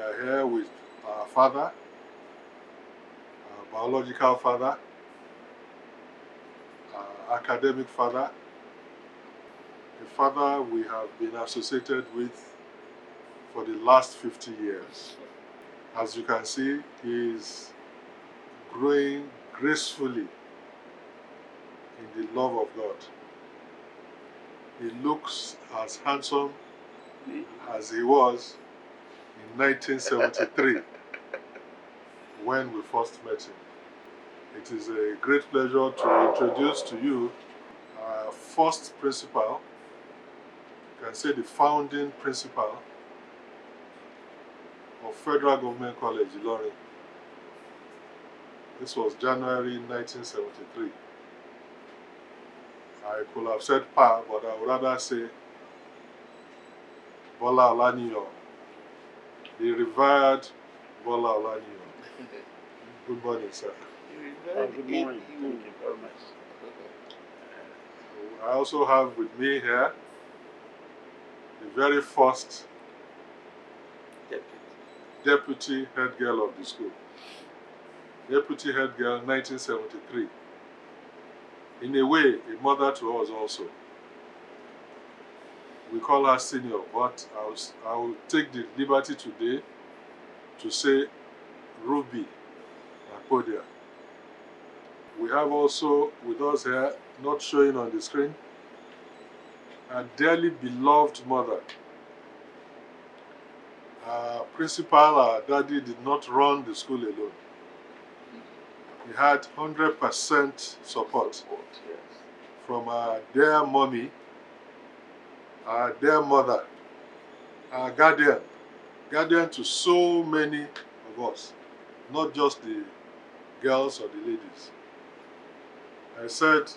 are here with our father, our biological father, our academic father, a father we have been associated with for the last 50 years. As you can see, he is growing gracefully in the love of God. He looks as handsome as he was in 1973 when we first met him. It is a great pleasure to introduce to you our first principal, you can say the founding principal of Federal Government College Ilorin. This was January 1973. I could have said Pa, but I would rather say Bola Olaniyan, the revered Bola Olaniyan. Good morning, sir. Good morning. Thank you very much. I also have with me here the very first deputy head girl of the school. Deputy head girl 1973. In a way, a mother to us also. We call her senior, but I will take the liberty today to say Ruby Nakodia. We have also with us here, not showing on the screen, a dearly beloved mother. Our principal, our daddy, did not run the school alone. He had 100% support from our dear mommy, our dear mother, our guardian to so many of us, not just the girls or the ladies. I said,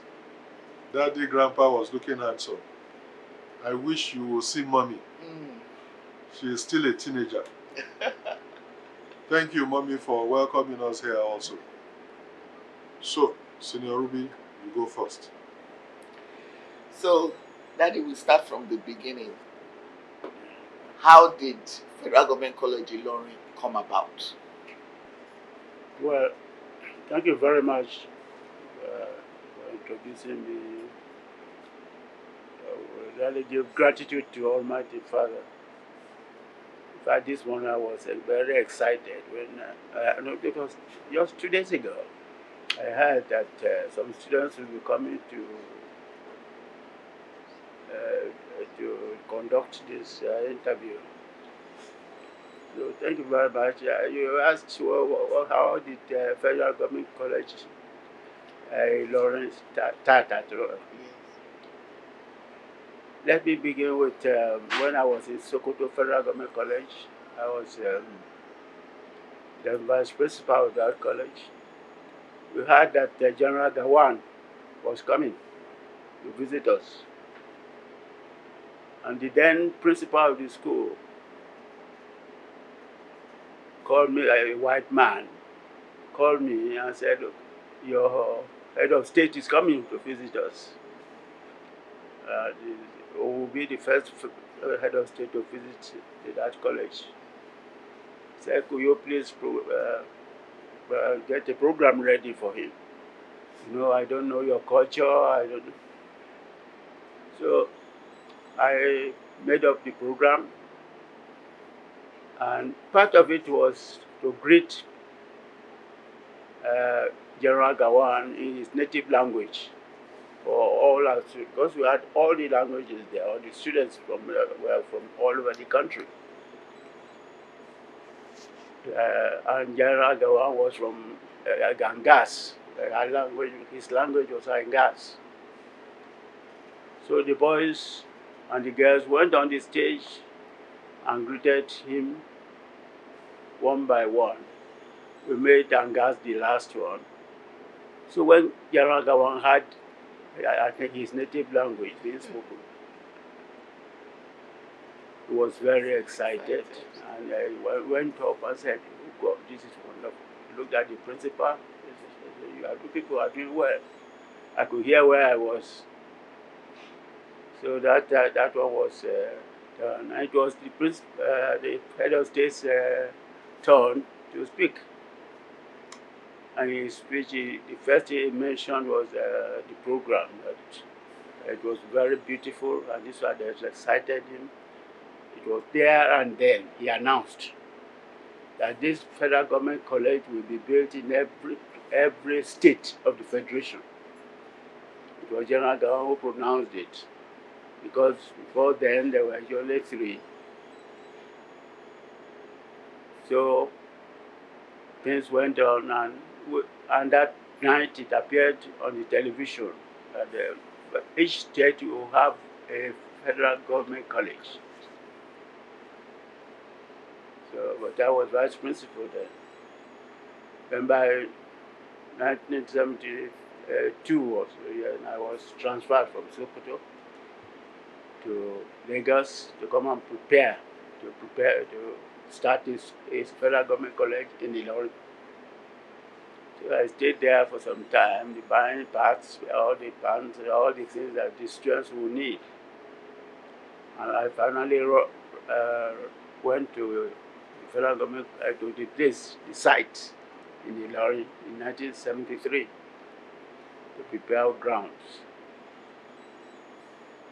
Daddy, Grandpa was looking handsome. I wish you will see Mommy. She is still a teenager. Thank you, Mommy, for welcoming us here also. So, Senior Ruby, you go first. So, Daddy, we start from the beginning. How did Federal Government College Ilorin come about? Well, thank you very much for introducing me. I really give gratitude to Almighty Father. In fact, this morning I was very excited when, because just 2 days ago, I heard that some students will be coming to conduct this interview. So thank you very much. You asked how did Federal Government College Ilorin start at all? Yes. Let me begin with when I was in Sokoto Federal Government College. I was the vice principal of that college. We heard that General Gawan was coming to visit us. And the then principal of the school called me, a white man, called me and said, look, your head of state is coming to visit us. Will be the first head of state to visit that college. Said, could you please get a program ready for him? You know, I don't know your culture, I don't know. So I made up the program, and part of it was to greet General Gawan in his native language for all our students, because we had all the languages there, all the students were from all over the country. And General Gawan was from Gangas. His language was Gangas. So the boys and the girls went on the stage and greeted him one by one. We made Gangas the last one. So when General Gawan had, I think, his native language being spoken, he was very excited. And I went up and said, oh God, this is wonderful. He looked at the principal. He said, you people are doing well. I could hear where I was. So that one was And it was the head of state's turn to speak. And his speech, the first thing he mentioned was the program. That it was very beautiful, and this one that excited him. It was there and then he announced that this federal government college will be built in every state of the federation. It was General Gawan who pronounced it, because before then there were only 3. So things went on, and that night it appeared on the television that each state will have a federal government college. So, but I was vice principal then. Then by 1972 or so, and I was transferred from Sokoto to Lagos to come and prepare to start his federal government college in Ilorin. So I stayed there for some time, buying parts, all the things that the students will need. And I finally went to the federal government, to the site in Ilorin in 1973 to prepare grounds.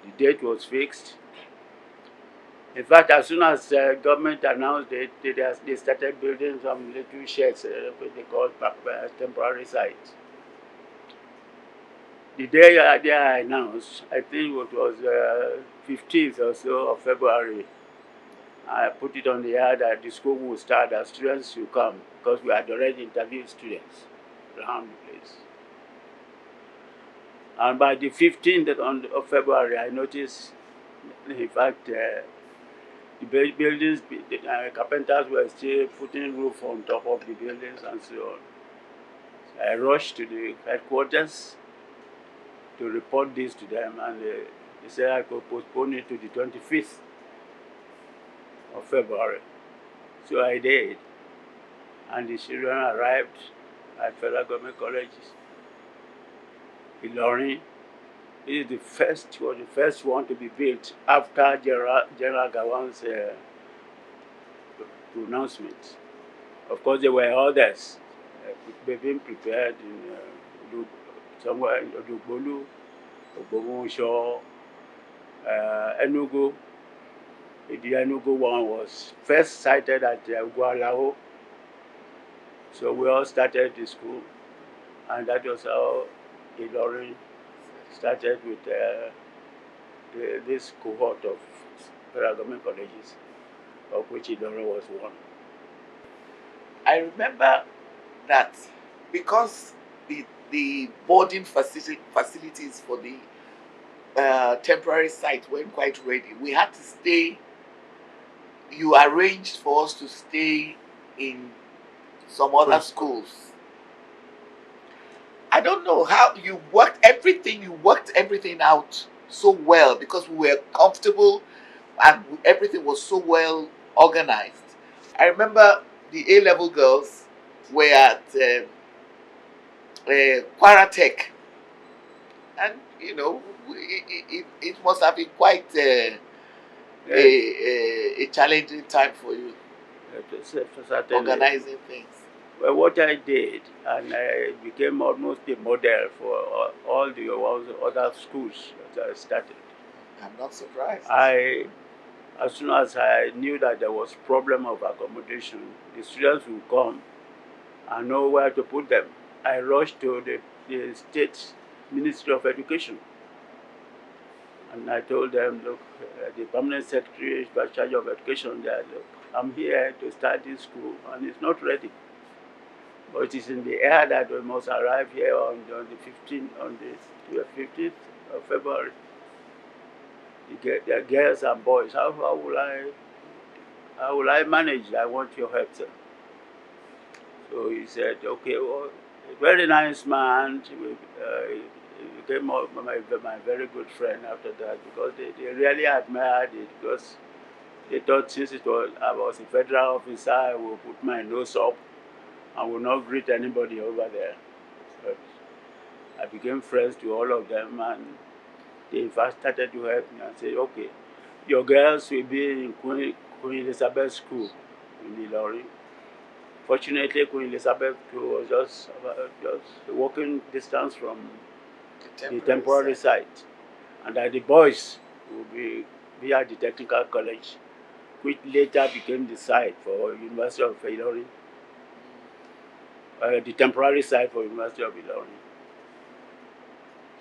The date was fixed. In fact, as soon as the government announced it, they started building some little sheds, what they call temporary sites. The day I announced, I think it was 15th or so of February, I put it on the air that the school would start, that students should come, because we had already interviewed students around the place. And by the 15th of February, I noticed, in fact, the buildings, the carpenters were still putting roof on top of the buildings and so on. So I rushed to the headquarters to report this to them, and they said I could postpone it to the 25th of February. So I did, and the children arrived at Federal Government College Ilorin. This is the first one to be built after General Gawan's pronouncement. Of course, there were others being prepared in somewhere in Odugbolu, Ogbomoso, Enugu. The Enugu one was first sited at Gualao. So we all started the school, and that was how Ilorin started with this cohort of federal government colleges, of which Ilorin was one. I remember that because the boarding facilities for the temporary site weren't quite ready, we had to stay. You arranged for us to stay in some other schools. I don't know how you worked everything. You worked everything out so well because we were comfortable and everything was so well organized. I remember the A-level girls were at Kwara Tech, and you know it must have been quite a challenging time for you organizing things. Well, what I did, and I became almost a model for all the other schools that I started. I'm not surprised. As soon as I knew that there was problem of accommodation, the students would come and know where to put them. I rushed to the State Ministry of Education, and I told them, look, the permanent secretary in charge of education there, look, I'm here to start this school, and it's not ready. But it is in the air that we must arrive here on the 15th of February. The girls and boys, how will I manage? I want your help, sir. So he said, okay, well, a very nice man. He became my very good friend after that, because they really admired it, because they thought since I was a federal officer, I would put my nose up and will not greet anybody over there. But I became friends to all of them, and they in fact started to help me and said, okay, your girls will be in Queen Elizabeth School in Ilorin. Fortunately, Queen Elizabeth School was just walking distance from the temporary site, and that the boys will be at the technical college, which later became the site for University of Ilorin, the temporary site for University of Ilorin.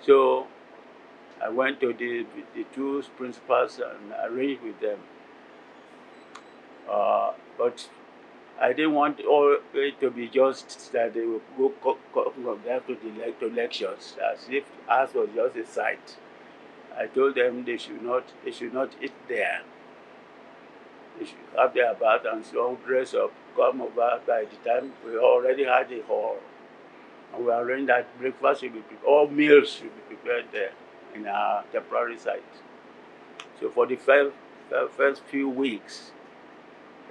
So I went to the two principals and arranged with them. But I didn't want all it to be just that they would go from there to lectures, as if ours was just a site. I told them they should not eat there. They should have their bath and so dress up, come over. By the time we already had a hall, and we arranged that breakfast should be prepared, all meals should be prepared there in our temporary site. So for the first few weeks,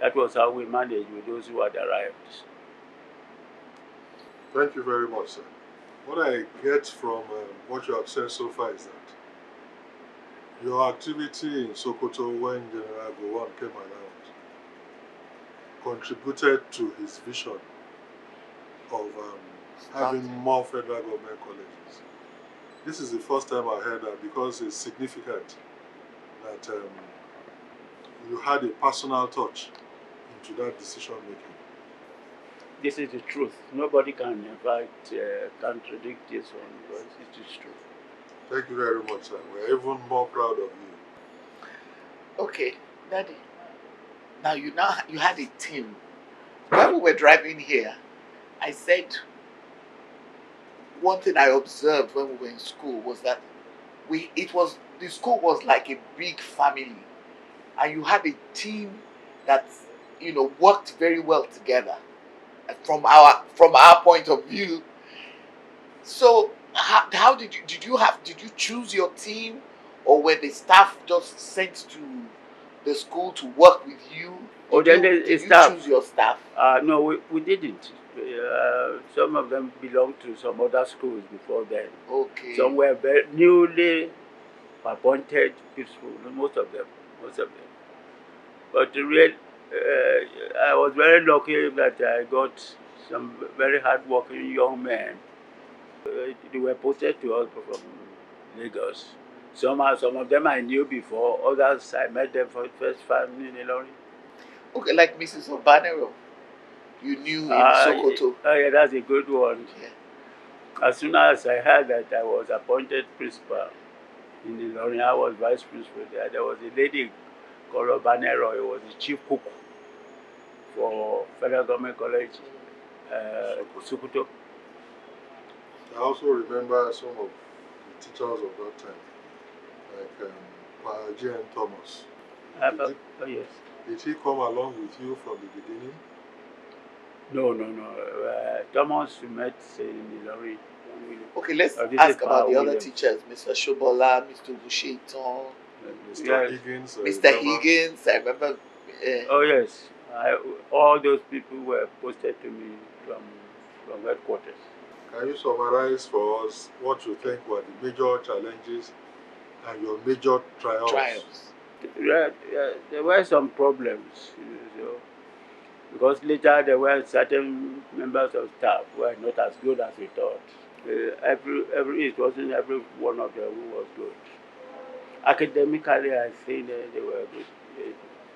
that was how we managed with those who had arrived. Thank you very much, sir. What I get from what you have said so far is that your activity in Sokoto when General Gowon came around contributed to his vision of having more federal government colleges. This is the first time I heard that, because it's significant that you had a personal touch into that decision making. This is the truth. Nobody can, in fact, contradict this one, because it is true. Thank you very much, sir. We're even more proud of you. Okay, Daddy. Now you had a team. When we were driving here, I said one thing I observed when we were in school was that the school was like a big family, and you had a team that worked very well together from our point of view. So how did you choose your team, or were the staff just sent to the school to work with you? Did you choose your staff? No, we didn't. Some of them belonged to some other schools before then. Okay. Some were very newly appointed people. Most of them. But I was very lucky that I got some very hard-working young men. They were posted to us from Lagos. Some of them I knew before. Others I met them for the first time in Ilorin. Okay, like Mrs. Obanero, you knew in Sokoto. Yeah, that's a good one. Yeah. As soon as I heard that I was appointed principal in Ilorin, I was vice principal there. There was a lady called Obanero. He was the chief cook for Federal Government College, Sokoto. I also remember some of the teachers of that time, like Pa J.N. Thomas. Yes. Did he come along with you from the beginning? No. Thomas we met in Ilorin. Okay, let's ask about the other teachers, Mr. Shobola, Mr. Bushaiton, Mr. Higgins. Mr. Higgins, I remember. Oh yes, all those people were posted to me from headquarters. Can you summarize for us what you think were the major challenges and your major triumphs? There were some problems, because later there were certain members of staff who were not as good as we thought. It wasn't every one of them who was good. Academically, I think they were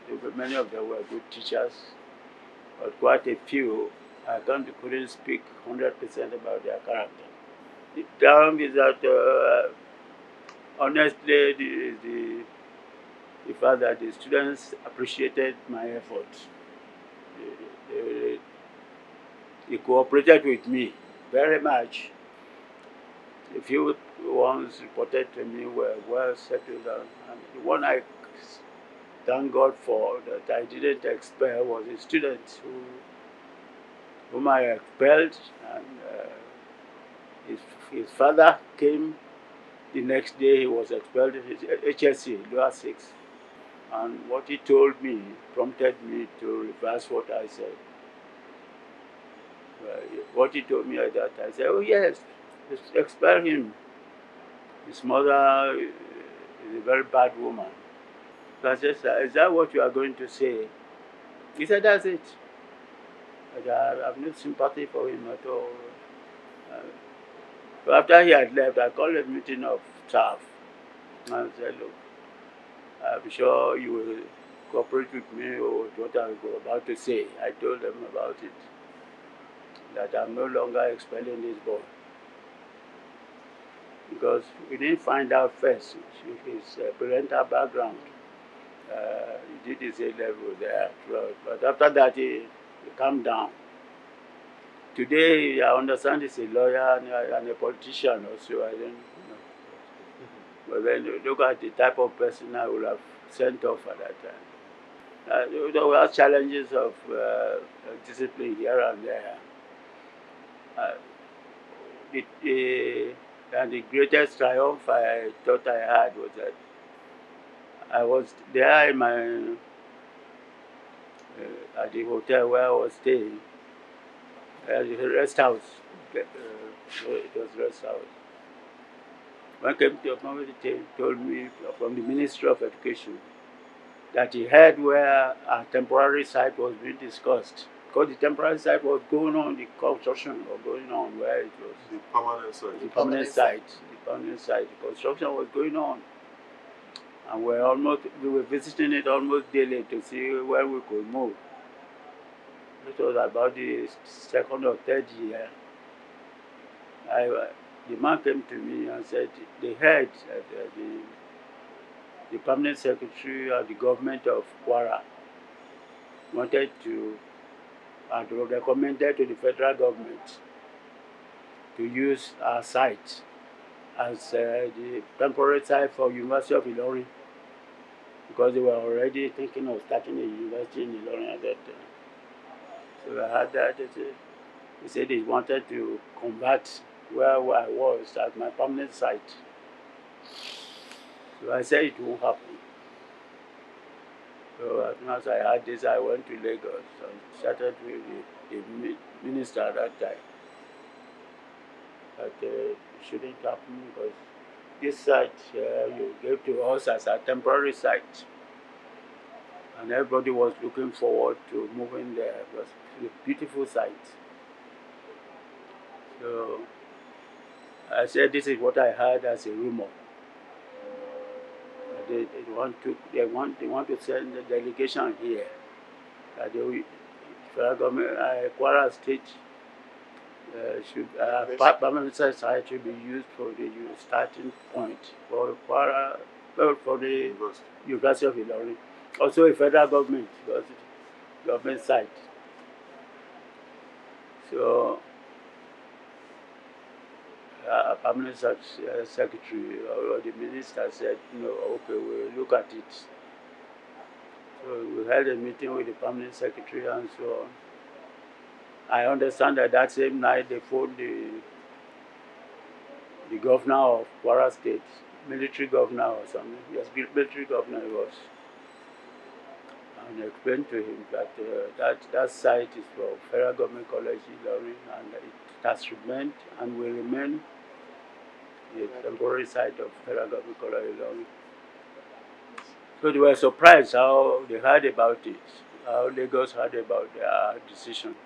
good. Many of them were good teachers, but quite a few I couldn't speak 100% about their character. The term is that honestly, the fact that the students appreciated my efforts. They cooperated with me very much. A few ones reported to me were well settled down. And the one I thank God for that I didn't expel was a student whom I expelled, and his father came the next day. He was expelled in his HSC, lower 6. And what he told me prompted me to reverse what I said. What he told me at that time, I said, oh yes, expel him. His mother is a very bad woman. So I said, "Sir, is that what you are going to say?" He said, "That's it." But I have no sympathy for him at all. So after he had left, I called a meeting of staff and said, "Look, I'm sure you will cooperate with me or with what I'm about to say." I told them about it, that I'm no longer expelling this boy, because we didn't find out first his parental background. He did his A level there, but after that he calmed down. Today, I understand he's a lawyer and a politician also. I don't know. But then you look at the type of person I would have sent off at that time. There were challenges of discipline here and there. Uh, and the greatest triumph I thought I had was that I was there in my at the hotel where I was staying, at the rest house. It was rest house. One came to told me from the Ministry of Education that he heard where a temporary site was being discussed. Because the temporary site was going on, the construction was going on where it was. The permanent site. The permanent site. The construction was going on. And we were visiting it almost daily to see where we could move. It was about the second or third year. The man came to me and said they heard that the permanent secretary of the government of Kwara wanted to and recommended to the federal government to use our site as the temporary site for University of Ilorin, because they were already thinking of starting a university in Ilorin at that time. So I had that. He said he wanted to convert where I was as my permanent site. So I said it won't happen. So as soon as I had this, I went to Lagos and started with the minister at that time. But it shouldn't happen, because this site you gave to us as a temporary site. And everybody was looking forward to moving there. It was a beautiful site. So I said, this is what I heard as a rumor. They want to send the delegation here. Federal government, Kwara State should permanent site should be used for the starting point for Kwara, for the University of Ilorin. Also a federal government, because it's government site. So a permanent secretary or the minister said, no, okay, we'll look at it. So we held a meeting with the permanent secretary and so on. I understand that same night they phoned the governor of Kwara State, military governor or something. Yes, military governor he was. And explained to him that that site is for Federal Government College Ilorin, and it has remained and will remain the temporary site of Federal Government College Ilorin. So they were surprised how they heard about it, how Lagos heard about their decision.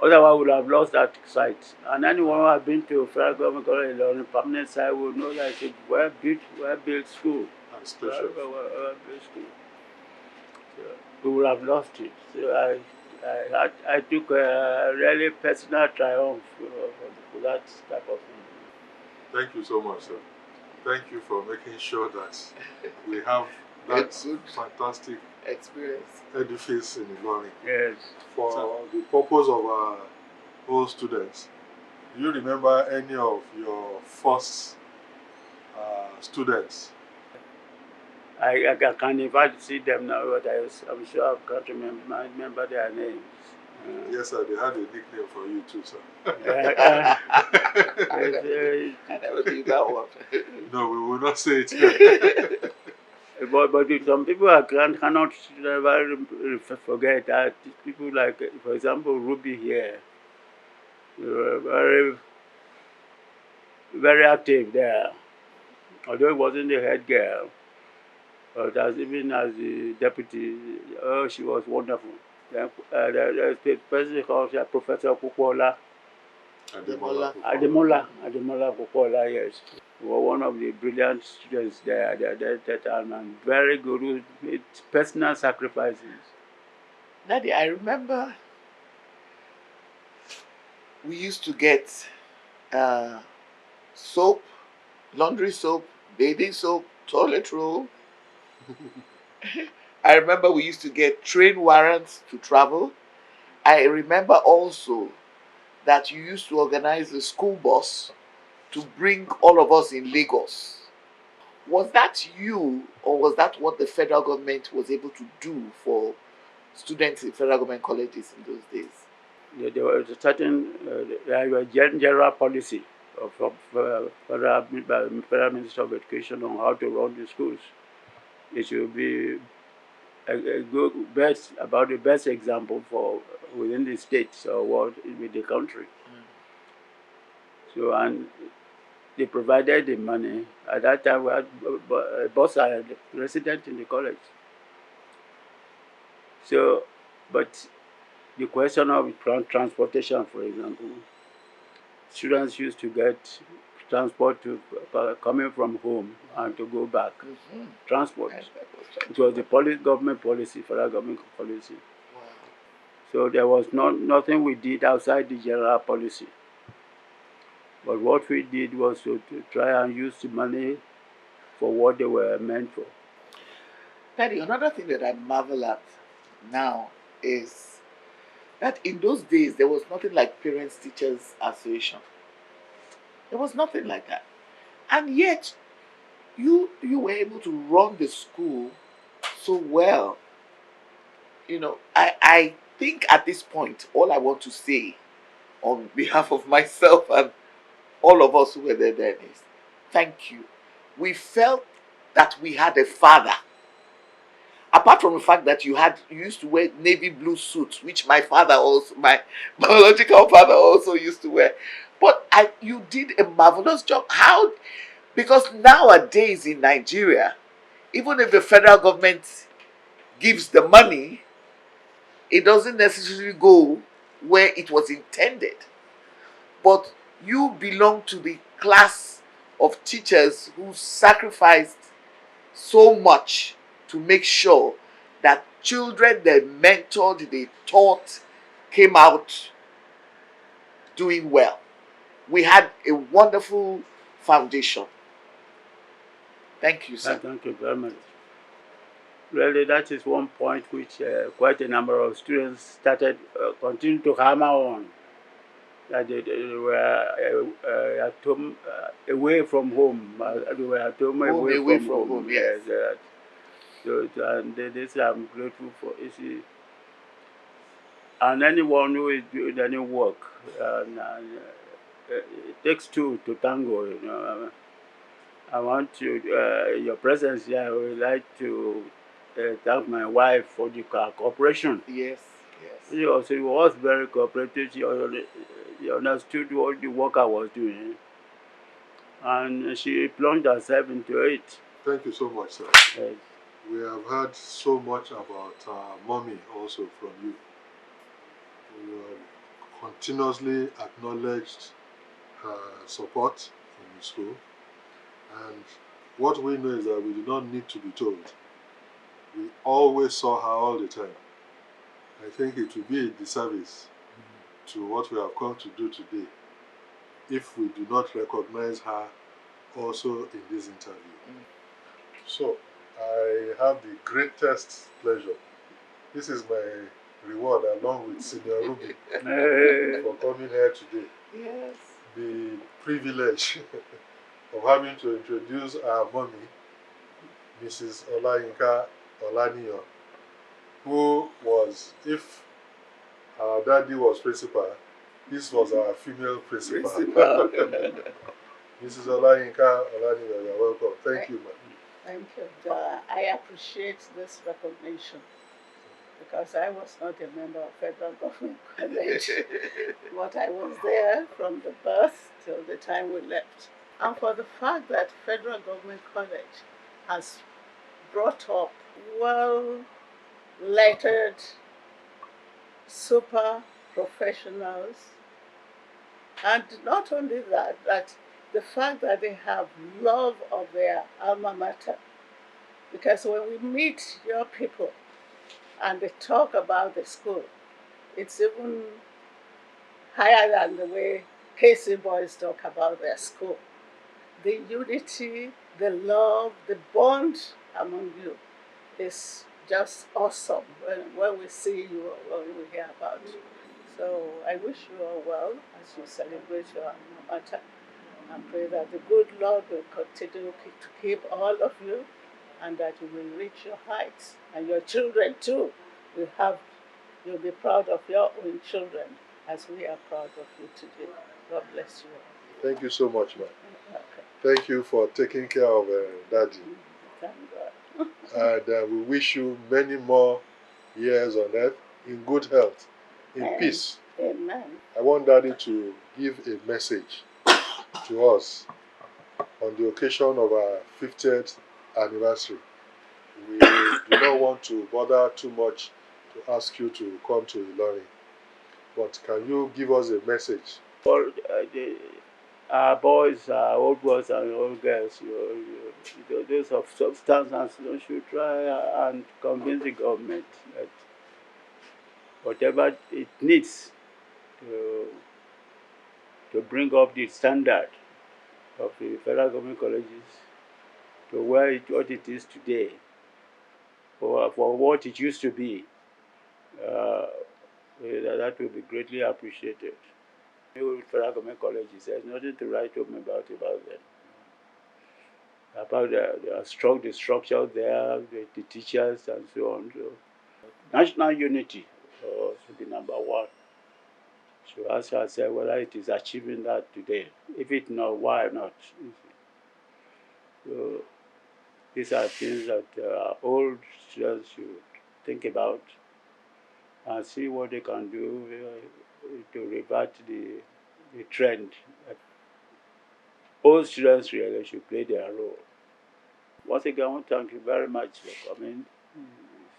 Otherwise, we would have lost that site. And anyone who has been to Federal Government College Ilorin permanent site will know that it's a well-built school. And spacious. Well-built school. So we would have lost it. So I took a really personal triumph for that type of thing. Thank you so much, sir. Thank you for making sure that we have that fantastic experience edifice in Ilorin. Yes. For the purpose of our old students, do you remember any of your first students? I can in fact see them now, but I'm sure I can't remember their names. Yes, sir. They had a nickname for you too, sir. I never knew that one. No, we will not say it. But some people cannot never forget that people like, for example, Ruby here, very, very active there. Although it wasn't the head girl, But as even as the deputy, oh, she was wonderful. Then there's a person called Professor Kukola, Ademola Ademola Kukola, yes. He was one of the brilliant students there at that time, and very good with personal sacrifices. Daddy, I remember we used to get soap, laundry soap, bathing soap, toilet roll. I remember we used to get train warrants to travel. I remember also that you used to organize a school bus to bring all of us in Lagos. Was that you, or was that what the federal government was able to do for students in federal government colleges in those days? There was a certain general policy of Federal Minister of Education on how to run the schools. It should be a good best about the best example for within the states or what with the country. So and they provided the money. At that time, we had a bus resident in the college. So, but the question of transportation, for example, students used to get transport to coming from home and to go back. Transport. It was the government policy, federal government policy. Wow. So there was nothing we did outside the general policy. But what we did was to try and use the money for what they were meant for. Daddy, another thing that I marvel at now is that in those days there was nothing like Parents Teachers Association. There was nothing like that. And yet you were able to run the school so well. You know, I think at this point all I want to say on behalf of myself and all of us who were there then is thank you. We felt that we had a father. Apart from the fact that you used to wear navy blue suits, which my biological father also used to wear. But you did a marvelous job. How? Because nowadays in Nigeria, even if the federal government gives the money, it doesn't necessarily go where it was intended. But you belong to the class of teachers who sacrificed so much to make sure that children they mentored, they taught, came out doing well. We had a wonderful foundation. Thank you, sir. Thank you very much. Really, that is one point which quite a number of students started continue to hammer on. That they were at home, away from home. They were at home, away from home. Yes. So, and this I'm grateful for. You see, and anyone who is doing any work, it takes two to tango. You know, I want to, your presence here. I would like to thank my wife for the cooperation. Yes. She was very cooperative. She understood what the work I was doing, and she plunged herself into it. Thank you so much, sir. Yes. We have heard so much about mommy also from you. You have continuously acknowledged her support in the school, and what we know is that we do not need to be told. We always saw her all the time. I think it would be a disservice to what we have come to do today if we do not recognize her also in this interview. So, I have the greatest pleasure. This is my reward along with Senior Ruby for coming here today. Yes. The privilege of having to introduce our mommy, Mrs. Olaniyan, who was, if our daddy was principal, this was our female principal. Mrs. Olaniyan, you're welcome. Thank you, ma'am. Thank you. I appreciate this recognition because I was not a member of Federal Government College, but I was there from the birth till the time we left. And for the fact that Federal Government College has brought up well-lettered, super professionals. And not only that, but the fact that they have love of their alma mater. Because when we meet your people and they talk about the school, it's even higher than the way KC boys talk about their school. The unity, the love, the bond among you is just awesome when we see you or when we hear about you. So I wish you all well as you celebrate your alma mater, and pray that the good Lord will continue to keep all of you, and that you will reach your heights. And your children too you'll be proud of your own children as we are proud of you today. God bless you all. Thank you so much, man. Okay. Thank you for taking care of Daddy. Thank God. And we wish you many more years on earth in good health, in peace. Amen. I want Daddy to give a message to us on the occasion of our 50th anniversary. We do not want to bother too much to ask you to come to Ilorin, but can you give us a message? For our boys, our old boys and old girls, those of substance, and should try and convince the government that whatever it needs to bring up the standard of the federal government colleges to what it is today, for what it used to be, that will be greatly appreciated. New federal government colleges, there's nothing to write home about them. About the structure there, the teachers and so on. So national unity should be number one. So ask ourselves whether it is achieving that today. If it's not, why not? So these are things that old students should think about and see what they can do to revert the trend. All students really should play their role. Once again, I want to thank you very much for coming.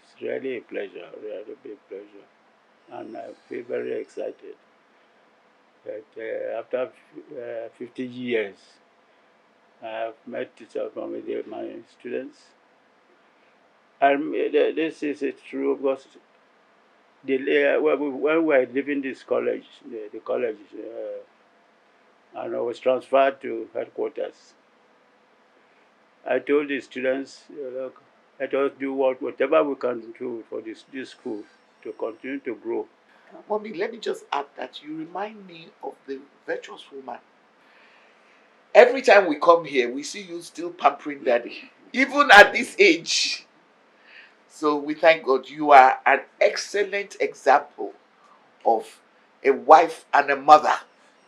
It's really a pleasure, really big pleasure. And I feel very excited that after 50 years, I have met some of my students. And this is true because when we were leaving this college, the college, and I was transferred to headquarters, I told the students, look, let us do whatever we can do for this school to continue to grow. Mommy, let me just add that you remind me of the virtuous woman. Every time we come here, we see you still pampering Daddy, even at this age. So we thank God. You are an excellent example of a wife and a mother.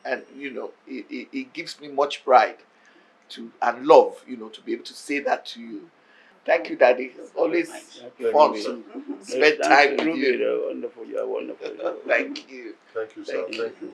And, it gives me much pride and love, to be able to say that to you. Thank you, Daddy. It's always fun to spend time with you. Wonderful. You are wonderful. Thank you. Thank you, sir. Thank you.